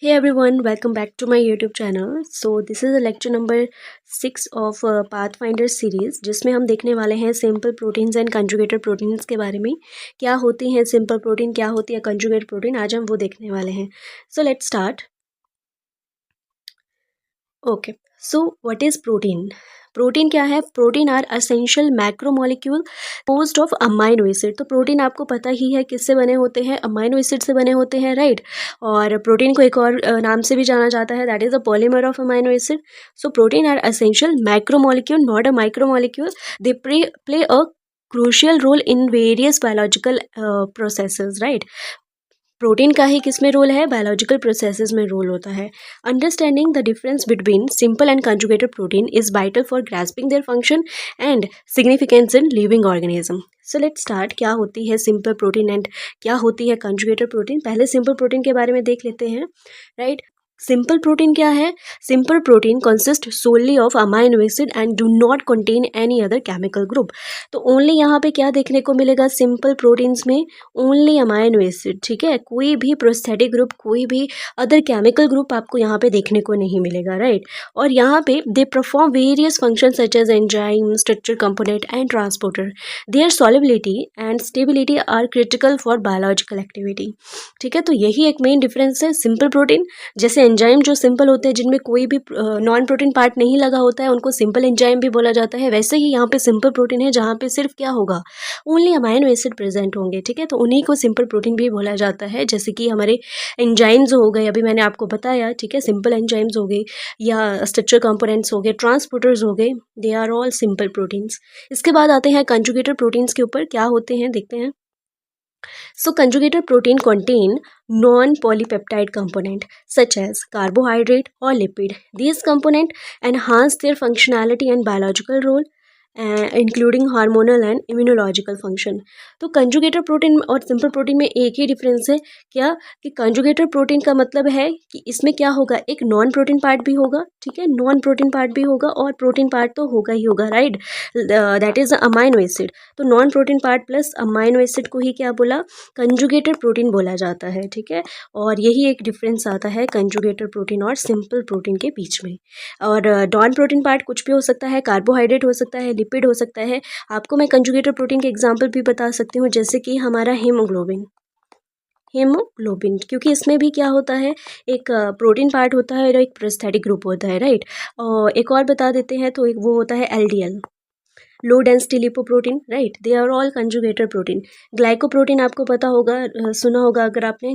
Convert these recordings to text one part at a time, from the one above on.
Hey everyone, welcome back to my YouTube channel. So this is a lecture number 6 of Pathfinder series जिसमें हम देखने वाले हैं simple proteins and conjugated proteins के बारे में। क्या होती हैं सिंपल प्रोटीन, क्या होती है कंजुगेटेड प्रोटीन, आज हम वो देखने वाले हैं। So let's start. Okay, so what is protein? Protein क्या है? Protein are essential macromolecule post of amino acid. तो प्रोटीन आपको पता ही है किससे बने होते हैं, अमाइनो एसिड से बने होते हैं, राइट। और प्रोटीन को एक और नाम से भी जाना जाता है, that is a polymer of amino acid. So protein are essential macromolecule, not a micromolecule. They play a crucial role in various biological processes, right. Protein का ही किस में रोल है? बायोलॉजिकल प्रोसेसेस में रोल होता है। Understanding the difference between simple and conjugated protein is vital for grasping their function and significance in living organism. So let's start. क्या होती है सिंपल प्रोटीन एंड क्या होती है कंजुगेटेड प्रोटीन? पहले सिंपल प्रोटीन के बारे में देख लेते हैं, राइट। सिंपल प्रोटीन क्या है? Simple protein consist solely of amino acid and do not contain any other chemical group. तो ओनली यहाँ पे क्या देखने को मिलेगा सिंपल प्रोटीन्स में? ओनली अमाइनो एसिड, ठीक है। कोई भी प्रोस्थेटिक ग्रुप, कोई भी अदर केमिकल ग्रुप आपको यहाँ पे देखने को नहीं मिलेगा, राइट। और यहाँ पे they perform various function such as enzyme, structure component and transporter. Their solubility and stability are critical for biological activity, ठीक है। तो यही एक मेन डिफरेंस है सिंपल प्रोटीन। जैसे एंजाइम जो सिंपल होते हैं, जिनमें कोई भी नॉन प्रोटीन पार्ट नहीं लगा होता है, उनको सिंपल एंजाइम भी बोला जाता है। वैसे ही यहाँ पे सिंपल प्रोटीन है जहाँ पे सिर्फ क्या होगा? ओनली अमाइनो एसिड प्रेजेंट होंगे, ठीक है। तो उन्हीं को सिंपल प्रोटीन भी बोला जाता है। जैसे कि हमारे एंजाइम्स हो गए, अभी मैंने आपको बताया, ठीक है। सिंपल एंजाइम्स हो गए या स्ट्रक्चर कंपोनेंट्स हो गए, ट्रांसपोर्टर्स हो गए, they are all simple proteins. इसके बाद आते हैं कंजुगेटेड प्रोटीन्स के ऊपर। क्या होते हैं देखते हैं। So conjugated protein contain non-polypeptide component such as carbohydrate or lipid. These component enhance their functionality and biological role, including hormonal and immunological function. तो कंजुगेटेड प्रोटीन और सिंपल प्रोटीन में एक ही डिफरेंस है, क्या कि कंजुगेटेड प्रोटीन का मतलब है कि इसमें क्या होगा? एक नॉन प्रोटीन पार्ट भी होगा, ठीक है, नॉन प्रोटीन पार्ट भी होगा और प्रोटीन पार्ट तो होगा ही होगा, right. That is amino acid. तो non protein part plus amino acid को ही क्या बोला? कंजुगेटेड प्रोटीन बोला जाता है, ठीक है। और यही एक डिफरेंस आता है कंजुगेटेड प्रोटीन और सिंपल प्रोटीन के बीच में। और नॉन प्रोटीन पार्ट कुछ भी हो सकता है, कार्बोहाइड्रेट हो सकता है, लिपिड हो सकता है। आपको मैं कंजुगेटेड प्रोटीन के एग्जांपल भी बता सकती हूँ, जैसे कि हमारा हीमोग्लोबिन। हीमोग्लोबिन क्योंकि इसमें भी क्या होता है? एक प्रोटीन पार्ट होता है और एक प्रोस्थेटिक ग्रुप होता है, राइट। और एक और बता देते हैं तो एक वो होता है LDL, low density lipoprotein, right. They are all conjugated protein. Glycoprotein आपको पता होगा, सुना होगा अगर आपने,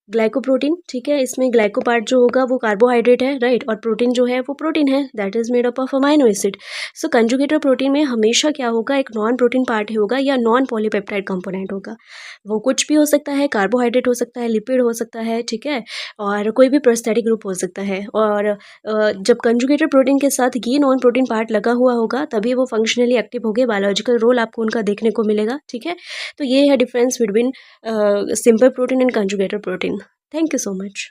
ग्लाइकोप्रोटीन, ठीक है। इसमें ग्लाइको पार्ट जो होगा वो कार्बोहाइड्रेट है, राइट। और प्रोटीन जो है वो प्रोटीन है, that is made up of amino acid. So conjugated protein में हमेशा क्या होगा? एक नॉन प्रोटीन पार्ट होगा या नॉन पॉलीपेप्टाइड कंपोनेंट होगा। वो कुछ भी हो सकता है, कार्बोहाइड्रेट हो सकता है, लिपिड हो सकता है, ठीक है। और कोई भी प्रोस्थेटिक ग्रुप हो सकता है। और जब कंजुगेटेड प्रोटीन के साथ ये नॉन प्रोटीन पार्ट लगा हुआ होगा तभी वो फंक्शनली एक्टिव होंगे, बायोलॉजिकल रोल आपको उनका देखने को मिलेगा, ठीक है। तो ये है difference between simple protein and conjugated protein. Thank you so much.